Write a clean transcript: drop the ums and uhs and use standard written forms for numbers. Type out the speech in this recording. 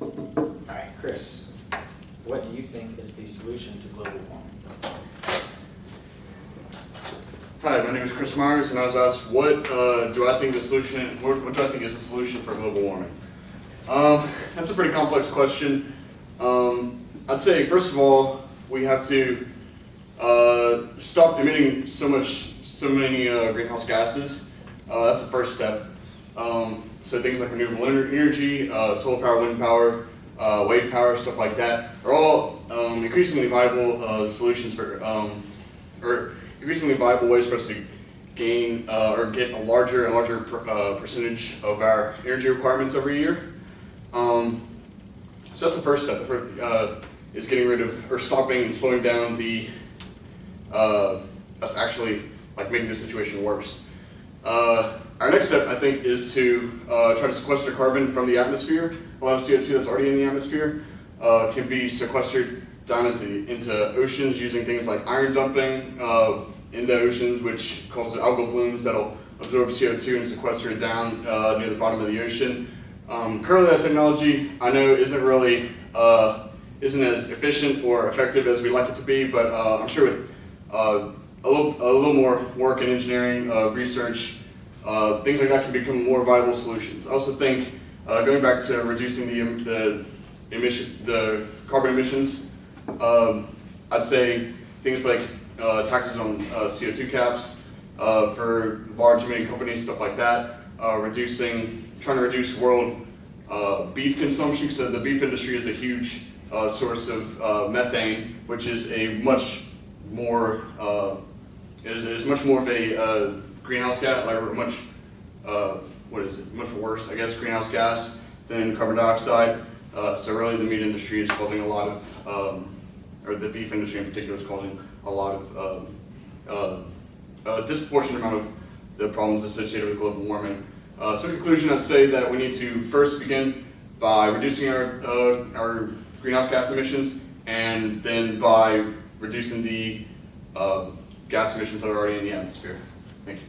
All right, Chris, what do you think is the solution to global warming? Hi, my name is Chris Myers, and I was asked what do I think the solution? What do I think is the solution for global warming? That's a pretty complex question. I'd say first of all we have to stop emitting so many greenhouse gases. That's the first step. So things like renewable energy, solar power, wind power, wave power, stuff like that are all increasingly viable solutions for, or increasingly viable ways for us to gain or get a larger and larger percentage of our energy requirements every year. So that's the first step. The first is getting rid of or stopping and slowing down the us actually like making the situation worse. Our next step, I think, is to try to sequester carbon from the atmosphere. A lot of CO2 that's already in the atmosphere can be sequestered down into oceans using things like iron dumping in the oceans, which causes algal blooms that'll absorb CO2 and sequester it down near the bottom of the ocean. Currently, that technology I know isn't as efficient or effective as we'd like it to be, but I'm sure with a little more work in engineering, research, things like that can become more viable solutions. I also think going back to reducing the carbon emissions, I'd say things like taxes on CO2 caps for large emitting companies, stuff like that. Trying to reduce world beef consumption, because the beef industry is a huge source of methane, which is a much more is much more of a greenhouse gas, like much much worse, I guess, greenhouse gas than carbon dioxide. So really, the meat industry is causing a lot of, or the beef industry in particular is causing a lot of a disproportionate amount of the problems associated with global warming. So in conclusion, I'd say that we need to first begin by reducing our greenhouse gas emissions, and then by reducing the gas emissions that are already in the atmosphere. Thank you.